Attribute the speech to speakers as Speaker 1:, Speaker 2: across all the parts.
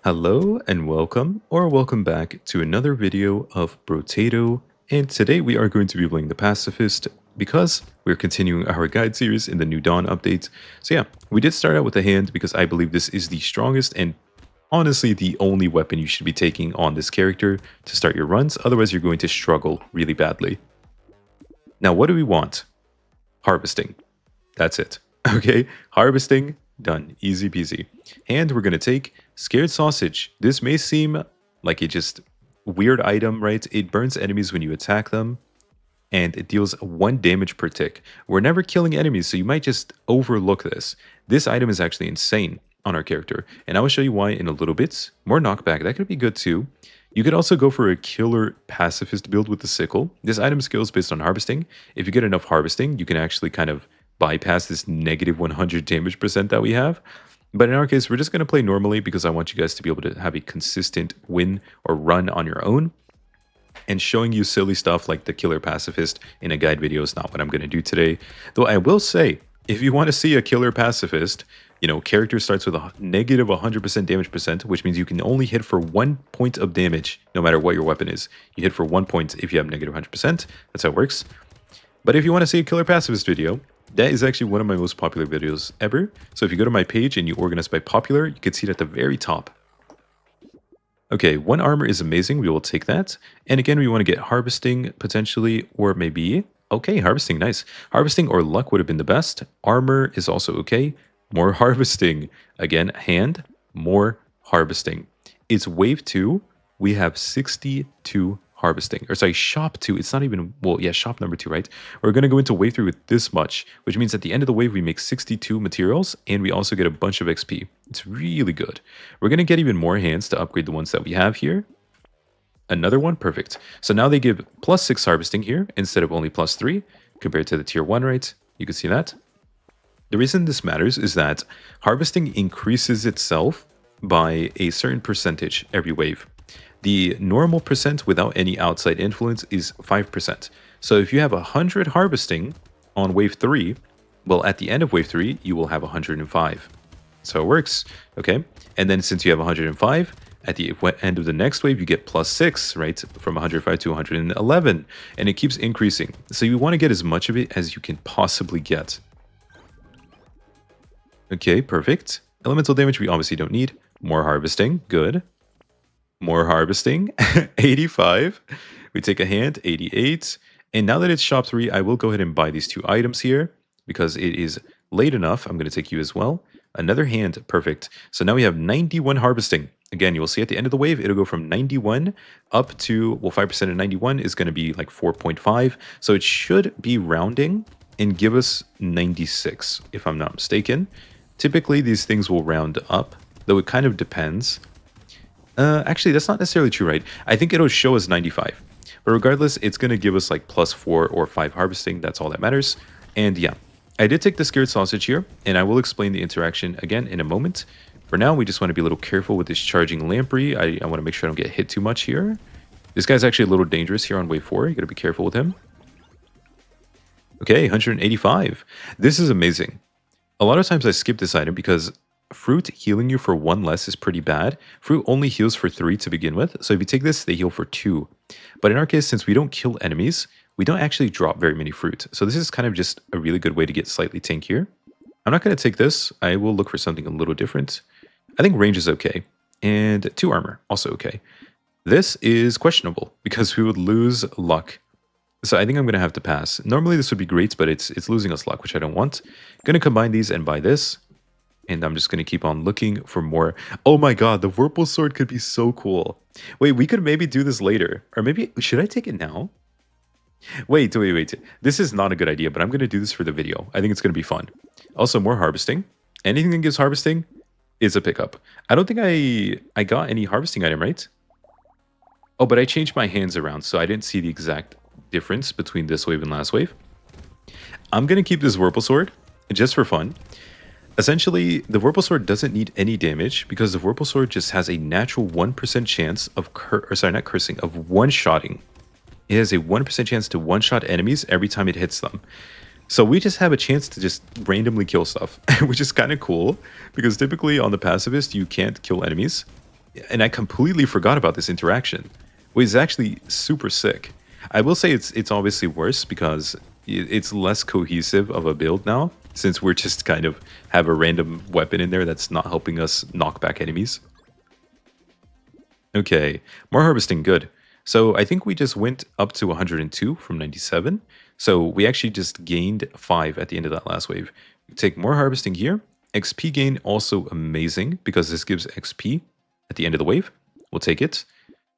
Speaker 1: Hello and welcome back to another video of Brotato, and today we are going to be playing the Pacifist because we're continuing our guide series in the New Dawn update. So yeah, we did start out with a hand because I believe this is the strongest and honestly the only weapon you should be taking on this character to start your runs, otherwise you're going to struggle really badly. Now what do we want? Harvesting. That's it. Okay, harvesting, done. Easy peasy. And we're going to take Scared Sausage. This may seem like a just weird item, right? It burns enemies when you attack them, and it deals 1 damage per tick. We're never killing enemies, so you might just overlook this. This item is actually insane on our character, and I will show you why in a little bit. More knockback, that could be good too. You could also go for a killer pacifist build with the sickle. This item scales based on harvesting. If you get enough harvesting, you can actually kind of bypass this negative 100 damage percent that we have. But in our case, we're just going to play normally because I want you guys to be able to have a consistent win or run on your own. And showing you silly stuff like the killer pacifist in a guide video is not what I'm going to do today. Though I will say, if you want to see a killer pacifist, character starts with a negative 100% damage percent, which means you can only hit for 1 point of damage no matter what your weapon is. You hit for 1 point if you have negative 100%. That's how it works. But if you want to see a killer pacifist video, that is actually one of my most popular videos ever. So if you go to my page and you organize by popular, you can see it at the very top. Okay, 1 armor is amazing. We will take that. And again, we want to get harvesting potentially, or maybe... Okay, harvesting, nice. Harvesting or luck would have been the best. Armor is also okay. More harvesting. Again, hand, more harvesting. It's wave 2. We have 62 harvesting. Or sorry, shop 2. It's not even... Well, yeah, shop number 2, right? We're going to go into wave 3 with this much, which means at the end of the wave, we make 62 materials, and we also get a bunch of XP. It's really good. We're going to get even more hands to upgrade the ones that we have here. Another one, perfect. So now they give +6 harvesting here instead of only +3 compared to the tier 1, right? You can see that. The reason this matters is that harvesting increases itself by a certain percentage every wave. The normal percent without any outside influence is 5%. So if you have 100 harvesting on wave 3, well, at the end of wave 3, you will have 105. So it works, okay? And then since you have 105, at the end of the next wave, you get +6, right? From 105 to 111, and it keeps increasing. So you want to get as much of it as you can possibly get. Okay, perfect. Elemental damage we obviously don't need. More harvesting, good. More harvesting, 85. We take a hand, 88. And now that it's shop 3, I will go ahead and buy these 2 items here because it is late enough. I'm going to take you as well. Another hand, perfect. So now we have 91 harvesting. Again, you will see at the end of the wave, it'll go from 91 up to, well, 5% of 91 is going to be like 4.5. So it should be rounding and give us 96, if I'm not mistaken. Typically, these things will round up, though it kind of depends. Actually, that's not necessarily true, right? I think it'll show us 95. But regardless, it's going to give us like +4 or 5 harvesting. That's all that matters. And yeah, I did take the Scared Sausage here, and I will explain the interaction again in a moment. For now, we just want to be a little careful with this charging lamprey. I want to make sure I don't get hit too much here. This guy's actually a little dangerous here on wave 4. You got to be careful with him. Okay, 185. This is amazing. A lot of times I skip this item because fruit healing you for 1 less is pretty bad. Fruit only heals for 3 to begin with, so if you take this, they heal for 2. But in our case, since we don't kill enemies, we don't actually drop very many fruit. So this is kind of just a really good way to get slightly tankier. I'm not going to take this. I will look for something a little different. I think range is okay. And 2 armor, also okay. This is questionable because we would lose luck. So I think I'm going to have to pass. Normally this would be great, but it's losing us luck, which I don't want. Going to combine these and buy this. And I'm just going to keep on looking for more. Oh my god, the Vorpal sword could be so cool. Wait, we could maybe do this later. Or maybe, should I take it now? Wait. This is not a good idea, but I'm going to do this for the video. I think it's going to be fun. Also, more harvesting. Anything that gives harvesting is a pickup. I don't think I got any harvesting item, right? Oh, but I changed my hands around, so I didn't see the exact difference between this wave and last wave. I'm going to keep this Vorpal sword just for fun. Essentially, the Vorpal Sword doesn't need any damage because the Vorpal Sword just has a natural 1% chance of, of one-shotting. It has a 1% chance to one-shot enemies every time it hits them. So we just have a chance to just randomly kill stuff, which is kind of cool because typically on the Pacifist, you can't kill enemies. And I completely forgot about this interaction, which is actually super sick. I will say it's obviously worse because it's less cohesive of a build now, since we're just kind of have a random weapon in there that's not helping us knock back enemies. Okay, more harvesting, good. So I think we just went up to 102 from 97. So we actually just gained 5 at the end of that last wave. Take more harvesting here. XP gain also amazing because this gives XP at the end of the wave. We'll take it.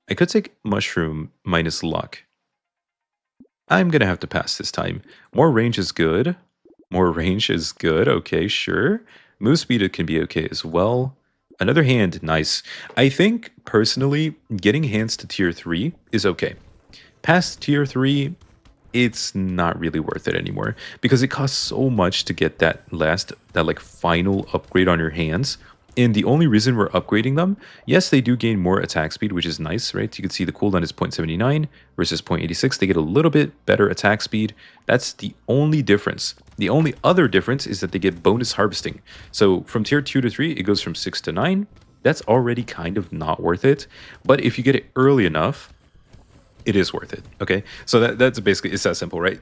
Speaker 1: I could take mushroom minus luck. I'm gonna have to pass this time. More range is good. More range is good. Okay, sure. Move speed it can be okay as well. Another hand, nice. I think personally, getting hands to tier 3 is okay. Past tier 3, it's not really worth it anymore because it costs so much to get that like final upgrade on your hands. And the only reason we're upgrading them, yes, they do gain more attack speed, which is nice, right? You can see the cooldown is 0.79 versus 0.86. They get a little bit better attack speed. That's the only difference. The only other difference is that they get bonus harvesting. So from tier 2 to 3, it goes from 6 to 9. That's already kind of not worth it. But if you get it early enough, it is worth it. Okay, so that's basically, it's that simple, right?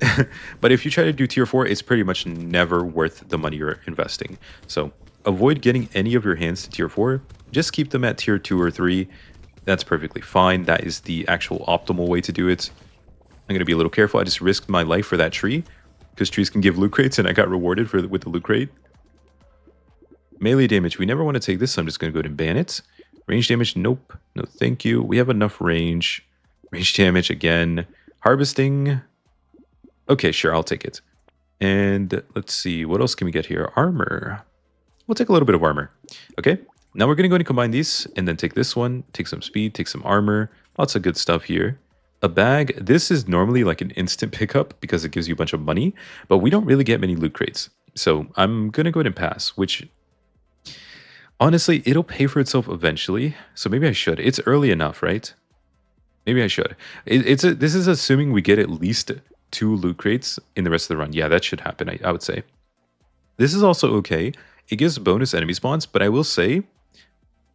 Speaker 1: But if you try to do tier 4, it's pretty much never worth the money you're investing. So avoid getting any of your hands to tier 4. Just keep them at tier 2 or 3. That's perfectly fine. That is the actual optimal way to do it. I'm going to be a little careful. I just risked my life for that tree because trees can give loot crates, and I got rewarded with the loot crate. Melee damage, we never want to take this, so I'm just going to go ahead and ban it. Range damage, nope. No thank you. We have enough range. Range damage again. Harvesting. Okay, sure, I'll take it. And let's see, what else can we get here? Armor. We'll take a little bit of armor. Okay, now we're going to go and combine these and then take this one, take some speed, take some armor. Lots of good stuff here. A bag. This is normally like an instant pickup because it gives you a bunch of money, but we don't really get many loot crates. So I'm going to go ahead and pass, which honestly, it'll pay for itself eventually. So maybe I should. It's early enough, right? Maybe I should. This is assuming we get at least 2 loot crates in the rest of the run. Yeah, that should happen, I would say. This is also okay. It gives bonus enemy spawns, but I will say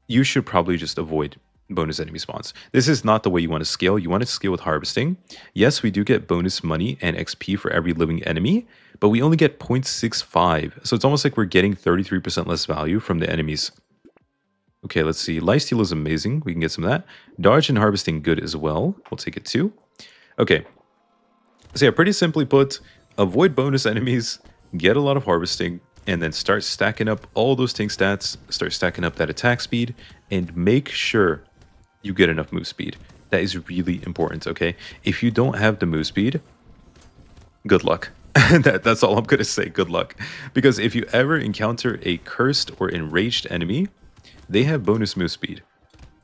Speaker 1: you should probably just avoid bonus enemy spawns. This is not the way you want to scale. You want to scale with harvesting. Yes, we do get bonus money and XP for every living enemy, but we only get 0.65. So it's almost like we're getting 33% less value from the enemies. Okay, let's see. Lifesteal is amazing. We can get some of that. Dodge and harvesting, good as well. We'll take it too. Okay. So yeah, pretty simply put, avoid bonus enemies, get a lot of harvesting, and then start stacking up all those tank stats, start stacking up that attack speed, and make sure you get enough move speed. That is really important, okay? If you don't have the move speed, good luck. That's all I'm going to say, good luck. Because if you ever encounter a cursed or enraged enemy, they have bonus move speed.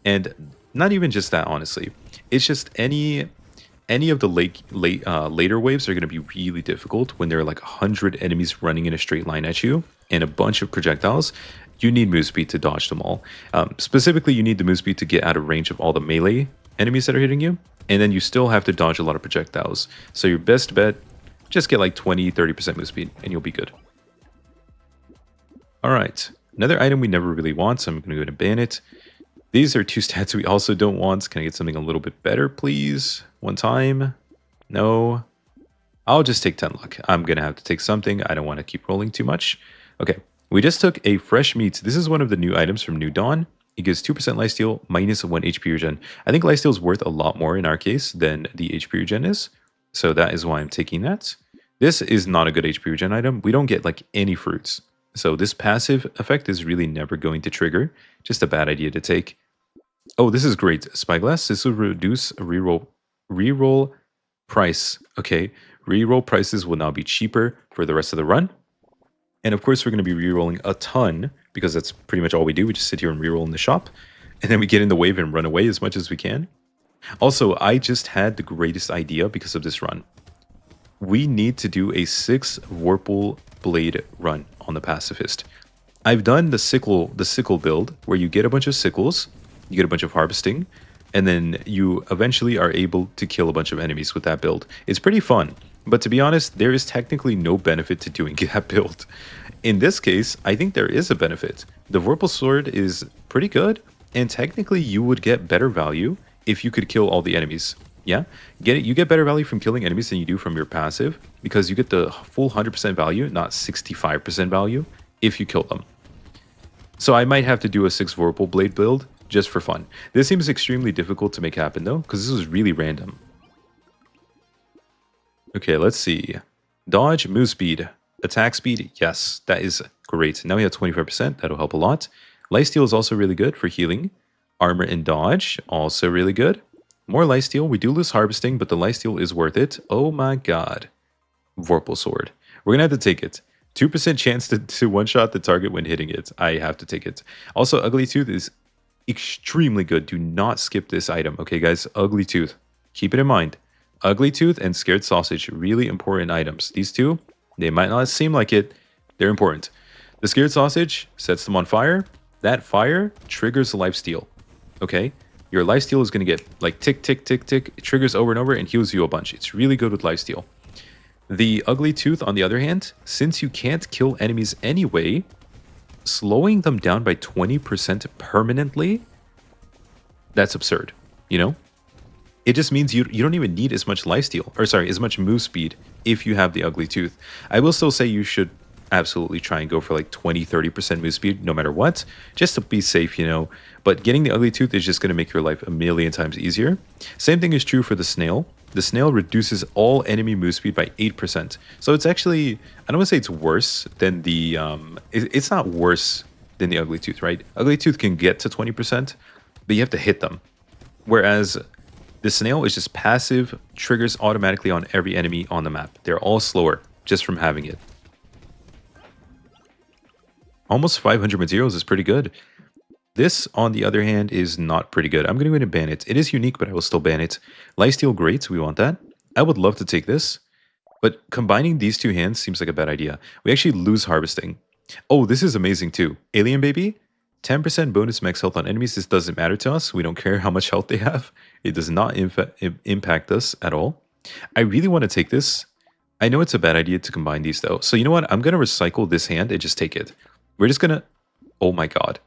Speaker 1: And not even just that, honestly. It's just any of the later waves are going to be really difficult when there are like 100 enemies running in a straight line at you and a bunch of projectiles. You need move speed to dodge them all. Specifically, you need the move speed to get out of range of all the melee enemies that are hitting you. And then you still have to dodge a lot of projectiles. So your best bet, just get like 20-30% move speed and you'll be good. All right. Another item we never really want, so I'm going to go ahead and ban it. These are 2 stats we also don't want. Can I get something a little bit better, please? One time? No. I'll just take 10 luck. I'm going to have to take something. I don't want to keep rolling too much. Okay. We just took a fresh meat. This is one of the new items from New Dawn. It gives 2% lifesteal minus 1 HP regen. I think lifesteal is worth a lot more in our case than the HP regen is. So that is why I'm taking that. This is not a good HP regen item. We don't get like any fruits. So this passive effect is really never going to trigger. Just a bad idea to take. Oh, this is great. Spyglass. This will reduce reroll price. Okay. Reroll prices will now be cheaper for the rest of the run. And of course, we're going to be rerolling a ton because that's pretty much all we do. We just sit here and reroll in the shop. And then we get in the wave and run away as much as we can. Also, I just had the greatest idea because of this run. We need to do a 6 Vorpal blade run on the Pacifist. I've done the sickle build where you get a bunch of sickles, you get a bunch of harvesting, and then you eventually are able to kill a bunch of enemies with that build. It's pretty fun, but to be honest, there is technically no benefit to doing that build. In this case, I think there is a benefit. The Vorpal sword is pretty good. and technically you would get better value if you could kill all the enemies. Yeah, get it. You get better value from killing enemies than you do from your passive because you get the full 100% value, not 65% value, if you kill them. So I might have to do a 6 Vorpal Blade build just for fun. This seems extremely difficult to make happen though, because this is really random. Okay, let's see. Dodge, move speed, attack speed. Yes, that is great. Now we have 25%. That'll help a lot. Lifesteal is also really good for healing. Armor and dodge, also really good. More lifesteal. We do lose harvesting, but the lifesteal is worth it. Oh my god. Vorpal sword. We're going to have to take it. 2% chance to one-shot the target when hitting it. I have to take it. Also, Ugly Tooth is extremely good. Do not skip this item. Okay, guys? Ugly Tooth. Keep it in mind. Ugly Tooth and Scared Sausage, really important items. These two, they might not seem like it. They're important. The Scared Sausage sets them on fire. That fire triggers lifesteal. Okay? Your lifesteal is going to get like tick, tick, tick, tick. It triggers over and over and heals you a bunch. It's really good with lifesteal. The Ugly Tooth, on the other hand, since you can't kill enemies anyway, slowing them down by 20% permanently, that's absurd, you know? It just means you don't even need as much lifesteal, or sorry, as much move speed if you have the Ugly Tooth. I will still say you should absolutely try and go for like 20-30% move speed no matter what, just to be safe, you know. But getting the Ugly Tooth is just going to make your life a million times easier. Same thing is true for the Snail. The Snail reduces all enemy move speed by 8%. So it's actually, I don't want to say it's worse than the, it's not worse than the Ugly Tooth, right? Ugly Tooth can get to 20%, but you have to hit them. Whereas the Snail is just passive, triggers automatically on every enemy on the map. They're all slower just from having it. Almost 500 materials is pretty good. This, on the other hand, is not pretty good. I'm going to go ahead and ban it. It is unique, but I will still ban it. Lifesteal, great. We want that. I would love to take this, but combining these two hands seems like a bad idea. We actually lose harvesting. Oh, this is amazing too. Alien Baby, 10% bonus max health on enemies. This doesn't matter to us. We don't care how much health they have. It does not impact us at all. I really want to take this. I know it's a bad idea to combine these though. So you know what? I'm going to recycle this hand and just take it. We're just going to... Oh my god.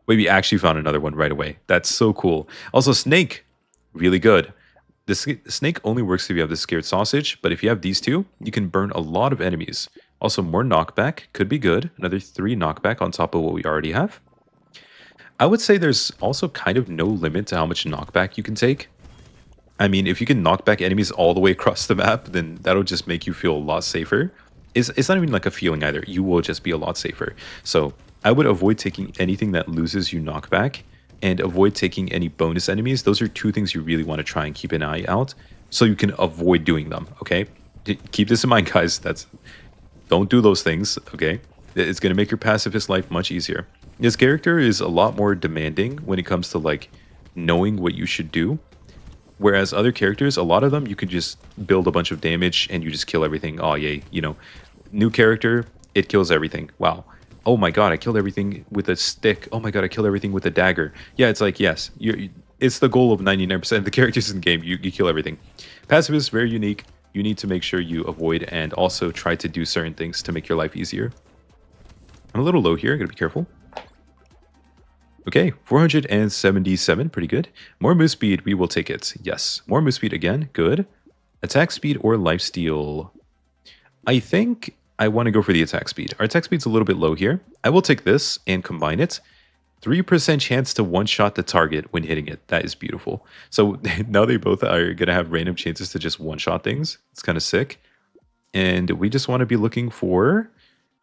Speaker 1: Wait, we actually found another one right away. That's so cool. Also, Snake. Really good. The Snake only works if you have the Scared Sausage, but if you have these two, you can burn a lot of enemies. Also, more knockback could be good. Another 3 knockback on top of what we already have. I would say there's also kind of no limit to how much knockback you can take. I mean, if you can knock back enemies all the way across the map, then that'll just make you feel a lot safer. It's not even like a feeling either. You will just be a lot safer. So I would avoid taking anything that loses you knockback and avoid taking any bonus enemies. Those are 2 things you really want to try and keep an eye out so you can avoid doing them, okay? Keep this in mind, guys. Don't do those things, okay? It's going to make your pacifist life much easier. This character is a lot more demanding when it comes to like knowing what you should do. Whereas other characters, a lot of them, you could just build a bunch of damage and you just kill everything. Oh, yay. You know, new character, it kills everything. Wow. Oh my god, I killed everything with a stick. Oh my god, I killed everything with a dagger. Yeah, it's like, yes, it's the goal of 99% of the characters in the game. You kill everything. Pacifist is very unique. You need to make sure you avoid and also try to do certain things to make your life easier. I'm a little low here. I gotta be careful. Okay, 477, pretty good. More move speed, we will take it. Yes, more move speed again, good. Attack speed or lifesteal? I think I want to go for the attack speed. Our attack speed's a little bit low here. I will take this and combine it. 3% chance to one-shot the target when hitting it. That is beautiful. So now they both are going to have random chances to just one-shot things. It's kind of sick. And we just want to be looking for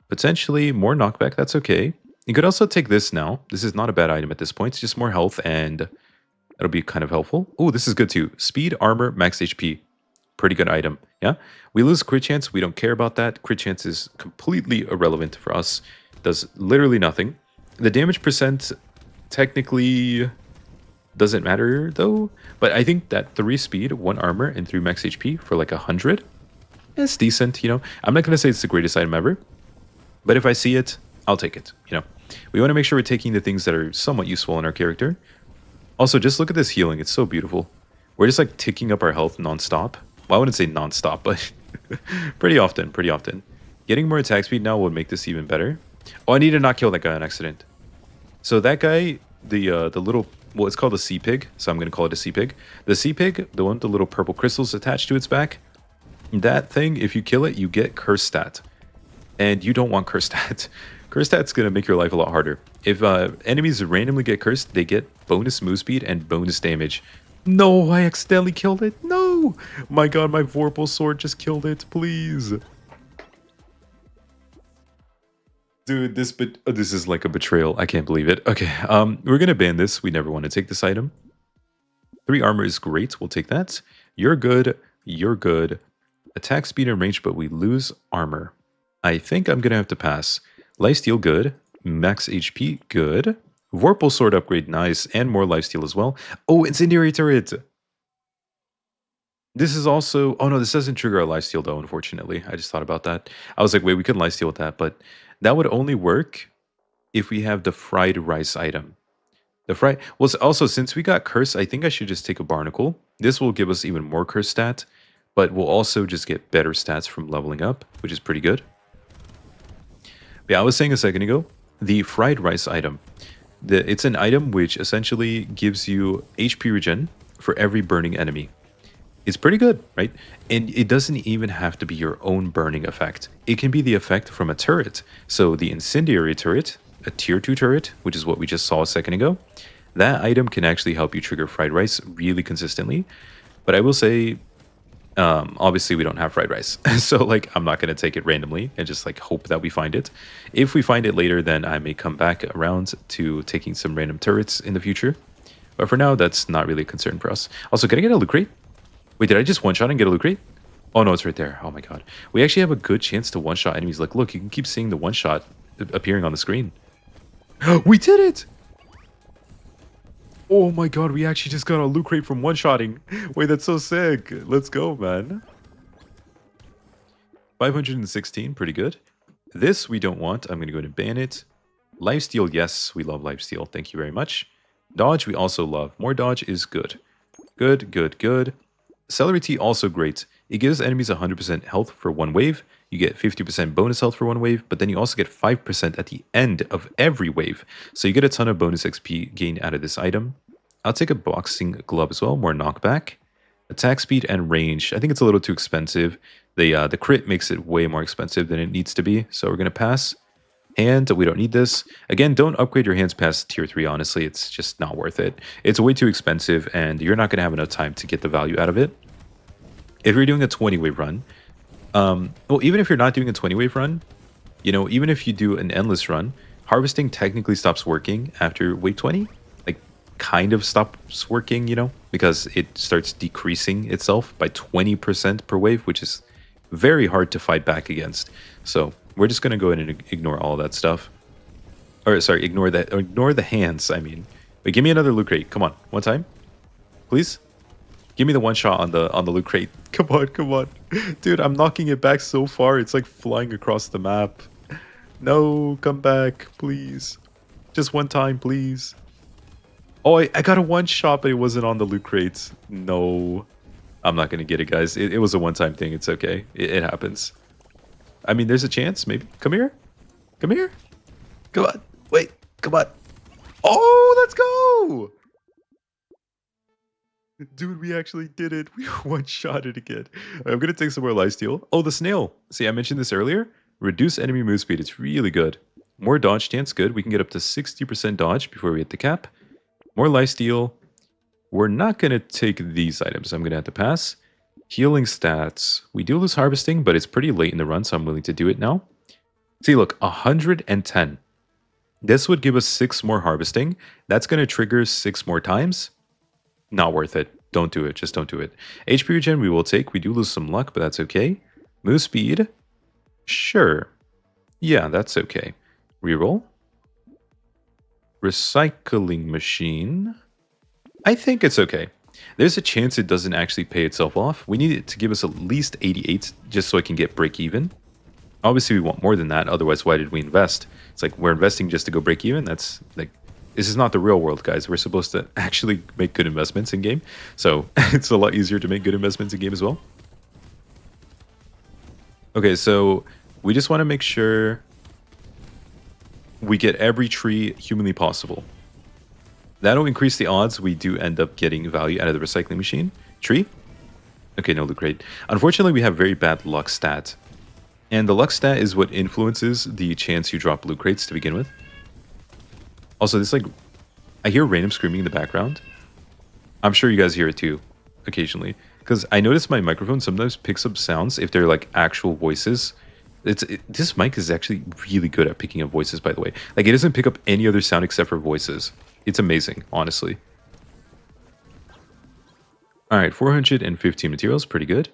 Speaker 1: potentially more knockback. That's okay. You could also take this now. This is not a bad item at this point. It's just more health and that'll be kind of helpful. Oh, this is good too. Speed, armor, max HP. Pretty good item. Yeah. We lose crit chance. We don't care about that. Crit chance is completely irrelevant for us. Does literally nothing. The damage percent technically doesn't matter though. But I think that 3 speed, 1 armor, and 3 max HP for like 100 is decent. You know, I'm not going to say it's the greatest item ever. But if I see it, I'll take it. You know, we want to make sure we're taking the things that are somewhat useful in our character. Also, just look at this healing. It's so beautiful. We're just like ticking up our health nonstop. Well, I wouldn't say nonstop, but pretty often, pretty often. Getting more attack speed now would make this even better. Oh, I need to not kill that guy on accident. So that guy the little, well, it's called a sea pig, so I'm gonna call it a sea pig. The sea pig, the one with the little purple crystals attached to its back, that thing, if you kill it, you get curse stat, and you don't want curse stat. Curse stat's gonna make your life a lot harder. If enemies randomly get cursed, they get bonus move speed and bonus damage. No, I accidentally killed it. No, my God, my Vorpal sword just killed it. Please. Dude, this is like a betrayal. I can't believe it. Okay, we're gonna ban this. We never want to take this item. 3 armor is great. We'll take that. You're good. You're good. Attack speed and range, but we lose armor. I think I'm gonna have to pass. Lifesteal, good. Max HP, good. Vorpal sword upgrade, nice, and more lifesteal as well. Oh, incendiary turret. This is also. Oh no, this doesn't trigger a lifesteal though. Unfortunately, I just thought about that. I was like, wait, we could lifesteal with that, but that would only work if we have the fried rice item. The fried. Well, also since we got curse, I think I should just take a barnacle. This will give us even more curse stat, but we'll also just get better stats from leveling up, which is pretty good. But yeah, I was saying a second ago, the fried rice item. It's an item which essentially gives you HP regen for every burning enemy. It's pretty good, right? And it doesn't even have to be your own burning effect. It can be the effect from a turret. So the incendiary turret, a tier 2 turret, which is what we just saw a second ago, that item can actually help you trigger fried rice really consistently. But I will say, obviously we don't have fried rice. So like, I'm not going to take it randomly and just like hope that we find it. If we find it later, then I may come back around to taking some random turrets in the future. But for now, that's not really a concern for us. Also, can I get a loot crate? Wait, did I just one-shot and get a loot crate? Oh no, it's right there. Oh my God. We actually have a good chance to one-shot enemies. Like, look, you can keep seeing the one-shot appearing on the screen. We did it! Oh my God, we actually just got a loot crate from one-shotting. Wait, that's so sick. Let's go, man. 516, pretty good. This we don't want. I'm going to go ahead and ban it. Lifesteal, yes, we love lifesteal. Thank you very much. Dodge, we also love. More dodge is good. Good, good, good. Celery tea, also great. It gives enemies 100% health for one wave. You get 50% bonus health for one wave, but then you also get 5% at the end of every wave. So you get a ton of bonus XP gain out of this item. I'll take a boxing glove as well, more knockback. Attack speed and range. I think it's a little too expensive. The crit makes it way more expensive than it needs to be, so we're going to pass. And we don't need this. Again, don't upgrade your hands past tier 3, honestly. It's just not worth it. It's way too expensive, and you're not going to have enough time to get the value out of it. If you're doing a 20-wave run, well, even if you're not doing a 20-wave run, you know, even if you do an endless run, harvesting technically stops working after wave 20. Like, kind of stops working, you know, because it starts decreasing itself by 20% per wave, which is very hard to fight back against. So we're just going to go ahead and ignore all that stuff. Or, sorry, ignore that. Or ignore the hands, I mean. Wait, give me another loot crate. Come on. One time. Please? Give me the one shot on the loot crate. Come on, come on. Dude, I'm knocking it back so far. It's like flying across the map. No, come back, please. Just one time, please. Oh, I got a one shot, but it wasn't on the loot crates. No. I'm not going to get it, guys. It was a one-time thing. It's okay. It happens. I mean, there's a chance, maybe. Come here. Come here. Come on. Wait. Come on. Oh, let's go. Dude, we actually did it. We one-shot it again. I'm going to take some more lifesteal. Oh, the snail. See, I mentioned this earlier. Reduce enemy move speed. It's really good. More dodge chance. Good. We can get up to 60% dodge before we hit the cap. More lifesteal. We're not going to take these items. I'm going to have to pass. Healing stats. We do lose harvesting, but it's pretty late in the run, so I'm willing to do it now. See, look, 110. This would give us 6 more harvesting. That's going to trigger 6 more times. Not worth it. Don't do it. Just don't do it. HP regen we will take. We do lose some luck, but that's okay. Move speed. Sure. Yeah, that's okay. Reroll. Recycling machine. I think it's okay. There's a chance it doesn't actually pay itself off. We need it to give us at least 88 just so I can get break even. Obviously, we want more than that. Otherwise, why did we invest? It's like we're investing just to go break even. That's like, this is not the real world, guys. We're supposed to actually make good investments in game. So it's a lot easier to make good investments in game as well. Okay, so we just want to make sure we get every tree humanly possible. That'll increase the odds we do end up getting value out of the recycling machine. Tree? Okay, no loot crate. Unfortunately, we have very bad luck stat. And the luck stat is what influences the chance you drop loot crates to begin with. Also, this like, I hear random screaming in the background. I'm sure you guys hear it too, occasionally. Because I notice my microphone sometimes picks up sounds if they're like actual voices. This mic is actually really good at picking up voices, by the way. Like, it doesn't pick up any other sound except for voices. It's amazing, honestly. All right, 415 materials, pretty good.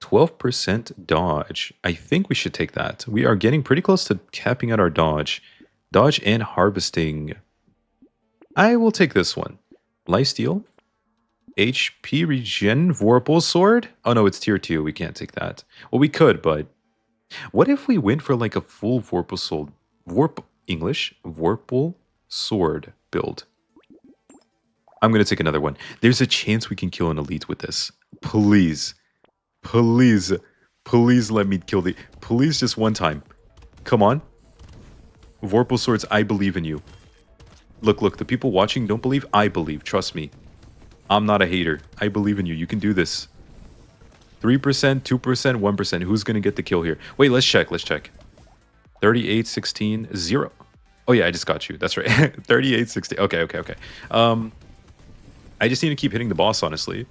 Speaker 1: 12% dodge. I think we should take that. We are getting pretty close to capping out our dodge. Dodge and harvesting. I will take this one. Lifesteal. HP regen. Vorpal sword. Oh no, it's tier 2. We can't take that. Well, we could, but what if we went for like a full Vorpal sword? Vorpal sword build. I'm going to take another one. There's a chance we can kill an elite with this. Please. Please. Please let me kill the... Please, just one time. Come on. Vorpal swords, I believe in you. Look, look, the people watching don't believe. I believe. Trust me. I'm not a hater. I believe in you. You can do this. 3%, 2%, 1%. Who's going to get the kill here? Wait, let's check. Let's check. 38, 16, 0. Oh, yeah, I just got you. That's right. 38, 16. Okay, okay, okay. I just need to keep hitting the boss, honestly.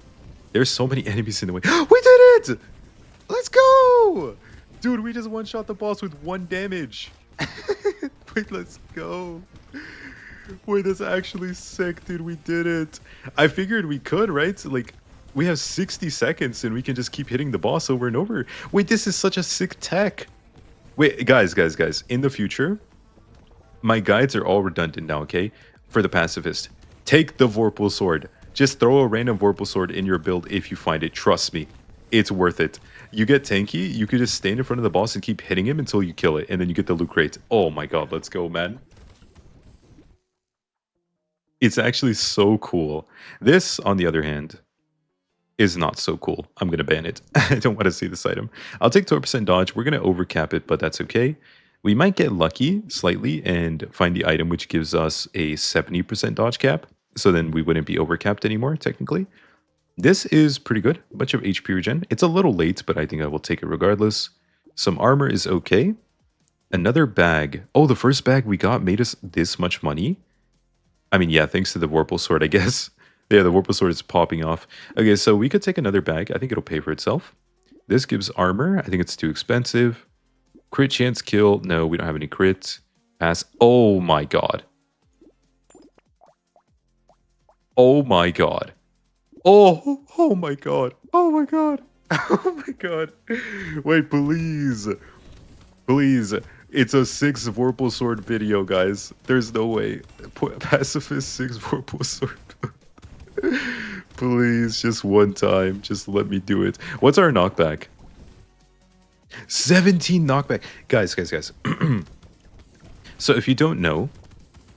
Speaker 1: There's so many enemies in the way. We did it! Let's go! Dude, we just one-shot the boss with 1 damage. Wait, let's go. Wait, that's actually sick, dude. We did it. I figured we could, right? Like, we have 60 seconds and we can just keep hitting the boss over and over. Wait, this is such a sick tech. Wait, guys. In the future, my guides are all redundant now, okay? For the pacifist. Take the Vorpal sword. Just throw a random Vorpal sword in your build if you find it. Trust me. It's worth it. You get tanky, you could just stand in front of the boss and keep hitting him until you kill it, and then you get the loot crate. Oh my god, let's go, man. It's actually so cool. This, on the other hand, is not so cool. I'm going to ban it. I don't want to see this item. I'll take 12% dodge. We're going to overcap it, but that's okay. We might get lucky slightly and find the item which gives us a 70% dodge cap. So then we wouldn't be overcapped anymore, technically. This is pretty good. A bunch of HP regen. It's a little late, but I think I will take it regardless. Some armor is okay. Another bag. Oh, the first bag we got made us this much money. I mean, yeah, thanks to the Vorpal sword, I guess. Yeah, the Vorpal sword is popping off. Okay, so we could take another bag. I think it'll pay for itself. This gives armor. I think it's too expensive. Crit chance kill. No, we don't have any crits. Pass. Oh my god. Oh my god. Oh my god. Oh my god. Oh my god. Wait, please. Please. It's a 6 Vorpal sword video, guys. There's no way. Pacifist 6 Vorpal sword. Please, just one time. Just let me do it. What's our knockback? 17 knockback. Guys. So if you don't know,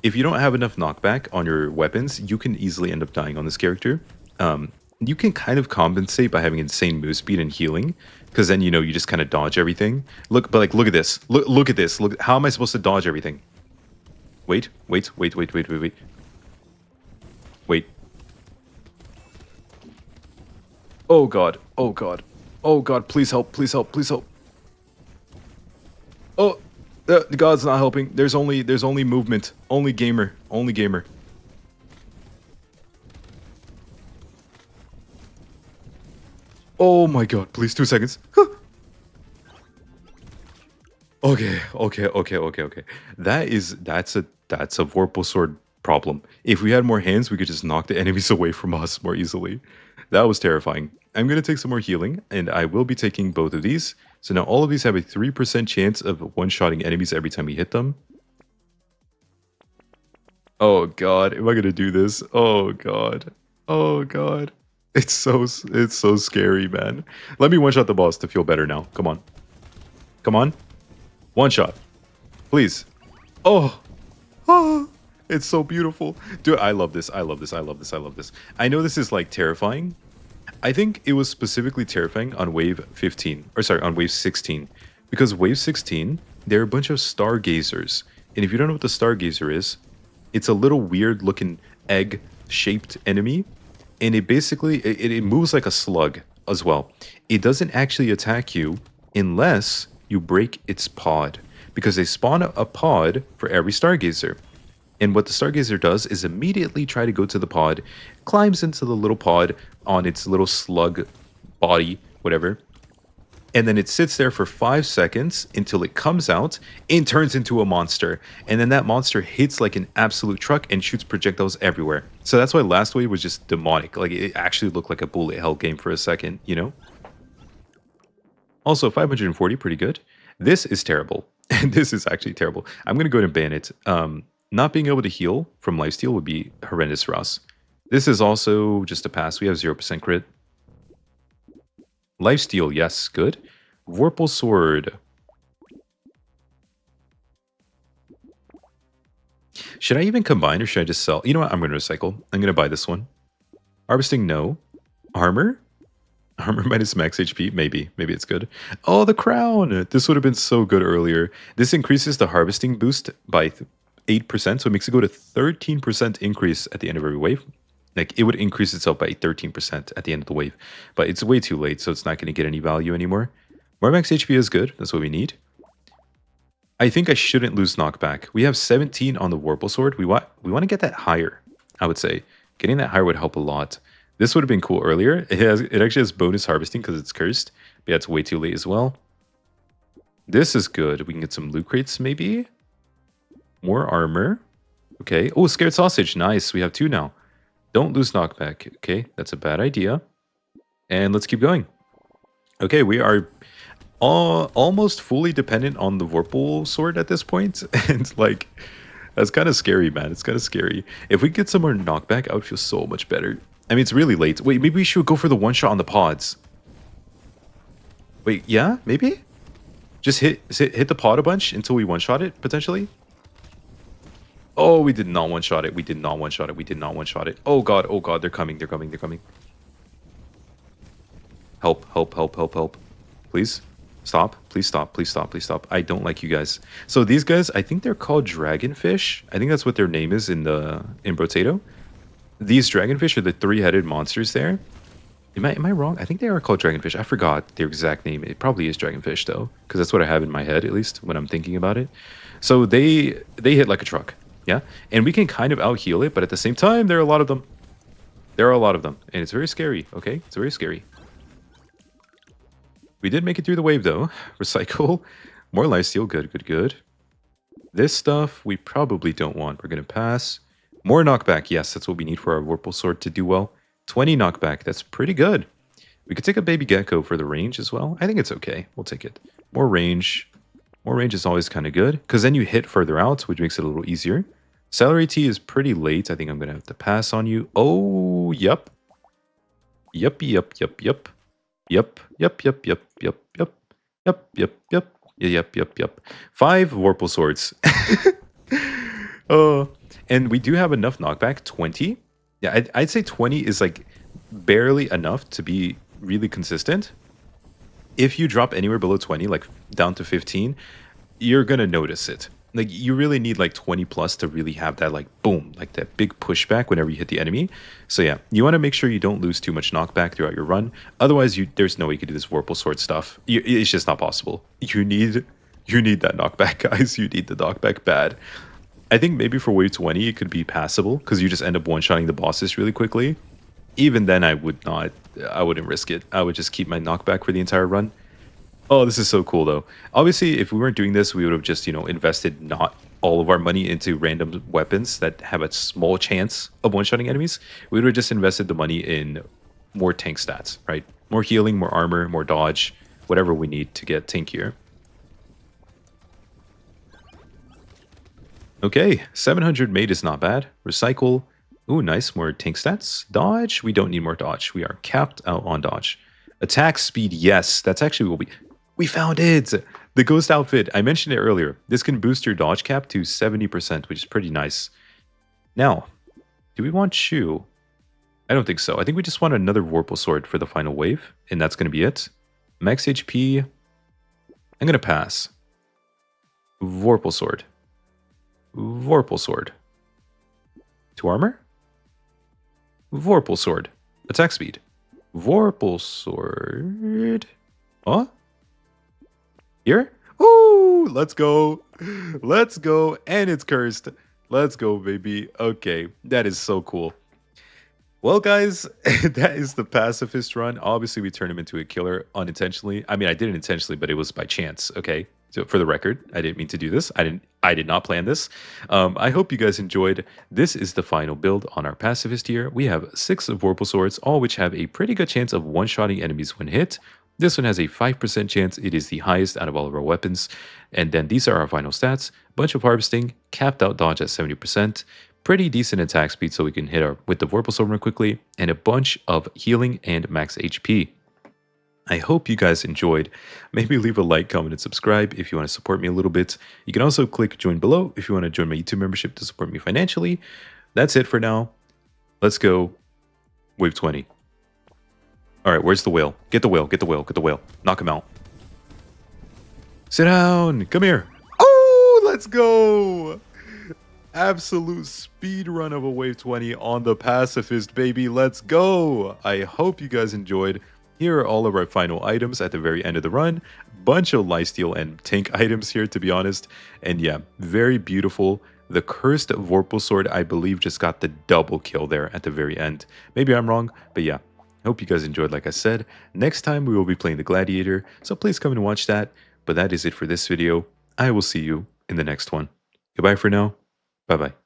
Speaker 1: if you don't have enough knockback on your weapons, you can easily end up dying on this character. You can kind of compensate by having insane move speed and healing, because then, you know, you just kind of dodge everything. Look at this. Look at this. Look, how am I supposed to dodge everything? Wait. Wait. Oh god. Oh god, please help. Oh, the god's not helping. There's only movement. Only gamer. Oh my god, please, 2 seconds. Okay. That's a Vorpal sword problem. If we had more hands, we could just knock the enemies away from us more easily. That was terrifying. I'm going to take some more healing, and I will be taking both of these. So now all of these have a 3% chance of one-shotting enemies every time we hit them. Oh god, am I going to do this? Oh god. It's so scary, man. Let me one-shot the boss to feel better now. Come on. One shot. Please. Oh, it's so beautiful. Dude, I love this. I know this is like terrifying. I think it was specifically terrifying on wave 15, or sorry, on wave 16. Because wave 16, there are a bunch of stargazers. And if you don't know what the stargazer is, it's a little weird looking egg-shaped enemy, and it basically it moves like a slug as well. It doesn't actually attack you unless you break its pod, because they spawn a pod for every Stargazer. And what the Stargazer does is immediately try to go to the pod, climbs into the little pod on its little slug body, whatever, and then it sits there for 5 seconds until it comes out and turns into a monster. And then that monster hits like an absolute truck and shoots projectiles everywhere. So that's why last wave was just demonic. Like, it actually looked like a bullet hell game for a second, you know? Also, 540, pretty good. This is terrible. And this is actually terrible. I'm going to go ahead and ban it. Not being able to heal from lifesteal would be horrendous for us. This is also just a pass. We have 0% crit. Lifesteal, yes, good. Vorpal Sword. Should I even combine or should I just sell? You know what? I'm going to recycle. I'm going to buy this one. Harvesting, no. Armor? Armor minus max HP? Maybe. Maybe it's good. Oh, the crown! This would have been so good earlier. This increases the harvesting boost by 8%, so it makes it go to 13% increase at the end of every wave. Like, it would increase itself by 13% at the end of the wave. But it's way too late, so it's not going to get any value anymore. More max HP is good. That's what we need. I think I shouldn't lose knockback. We have 17 on the Vorpal Sword. We want to get that higher, I would say. Getting that higher would help a lot. This would have been cool earlier. It actually has bonus harvesting because it's cursed. But yeah, it's way too late as well. This is good. We can get some loot crates, maybe. More armor. Okay. Oh, Scared Sausage. Nice. We have 2 now. Don't lose knockback. Okay, that's a bad idea. And let's keep going. Okay, we are almost fully dependent on the Vorpal Sword at this point. And like, that's kind of scary, man. It's kind of scary. If we get some more knockback, I would feel so much better. I mean, it's really late. Wait, maybe we should go for the one-shot on the pods. Wait, yeah? Maybe? Just hit the pod a bunch until we one-shot it, potentially? Oh, we did not one-shot it. We did not one-shot it. We did not one-shot it. Oh god, they're coming, they're coming, they're coming. Help, help, help, help, help. Please? Stop. Please stop. Please stop. Please stop. I don't like you guys. So these guys, I think they're called dragonfish. I think that's what their name is in Brotato. These dragonfish are the 3-headed monsters there. Am I wrong? I think they are called dragonfish. I forgot their exact name. It probably is dragonfish though, because that's what I have in my head, at least when I'm thinking about it. So they hit like a truck. Yeah, and we can kind of out-heal it, but at the same time, there are a lot of them. There are a lot of them, and it's very scary, okay? It's very scary. We did make it through the wave, though. Recycle. More lifesteal. Good, good, good. This stuff, we probably don't want. We're going to pass. More knockback. Yes, that's what we need for our Vorpal Sword to do well. 20 knockback. That's pretty good. We could take a baby gecko for the range as well. I think it's okay. We'll take it. More range. More range is always kind of good, because then you hit further out, which makes it a little easier. Celery tea is pretty late. I think I'm going to have to pass on you. Oh, yep. Yep, yep, yep, yep. Yep, yep, yep, yep, yep, yep. Yep, yep, yep. Yep, yep, yep. 5 Vorpal Swords. Oh, and we do have enough knockback. 20. Yeah, I'd say 20 is like barely enough to be really consistent. If you drop anywhere below 20, like down to 15, you're going to notice it. Like, you really need like 20 plus to really have that like boom, like that big pushback whenever you hit the enemy. So yeah, you want to make sure you don't lose too much knockback throughout your run. Otherwise, there's no way you can do this Vorpal Sword stuff. It's just not possible. You need that knockback, guys. You need the knockback bad. I think maybe for wave 20 it could be passable because you just end up one-shotting the bosses really quickly. Even then, I wouldn't risk it. I would just keep my knockback for the entire run. Oh, this is so cool, though. Obviously, if we weren't doing this, we would have just, invested not all of our money into random weapons that have a small chance of one-shotting enemies. We would have just invested the money in more tank stats, right? More healing, more armor, more dodge, whatever we need to get tankier. Okay, 700 made is not bad. Recycle. Ooh, nice. More tank stats. Dodge. We don't need more dodge. We are capped out on dodge. Attack speed, yes. That's actually what we found it! The ghost outfit. I mentioned it earlier. This can boost your dodge cap to 70%, which is pretty nice. Now, do we want Shu? I don't think so. I think we just want another Vorpal Sword for the final wave, and that's going to be it. Max HP. I'm going to pass. Vorpal Sword. Vorpal Sword. 2 armor? Vorpal Sword. Attack speed. Vorpal Sword. Huh? Here? Ooh, let's go. Let's go. And it's cursed. Let's go, baby. Okay, that is so cool. Well, guys, that is the pacifist run. Obviously, we turned him into a killer unintentionally. I mean, I did it intentionally, but it was by chance. Okay, so for the record, I didn't mean to do this. I did not plan this. I hope you guys enjoyed. This is the final build on our pacifist here. We have 6 Vorpal swords, all which have a pretty good chance of one-shotting enemies when hit. This one has a 5% chance. It is the highest out of all of our weapons. And then these are our final stats. Bunch of harvesting, capped out dodge at 70%, pretty decent attack speed so we can hit our with the Vorpal Sword more quickly, and a bunch of healing and max HP. I hope you guys enjoyed. Maybe leave a like, comment, and subscribe if you want to support me a little bit. You can also click join below if you want to join my YouTube membership to support me financially. That's it for now. Let's go. Wave 20. All right, where's the whale? Get the whale, get the whale, get the whale. Knock him out. Sit down. Come here. Oh, let's go. Absolute speed run of a wave 20 on the pacifist, baby. Let's go. I hope you guys enjoyed. Here are all of our final items at the very end of the run. Bunch of lifesteal and tank items here, to be honest. And yeah, very beautiful. The cursed Vorpal sword, I believe, just got the double kill there at the very end. Maybe I'm wrong, but yeah. Hope you guys enjoyed, like I said. Next time we will be playing the Gladiator, so please come and watch that. But that is it for this video. I will see you in the next one. Goodbye for now. Bye bye.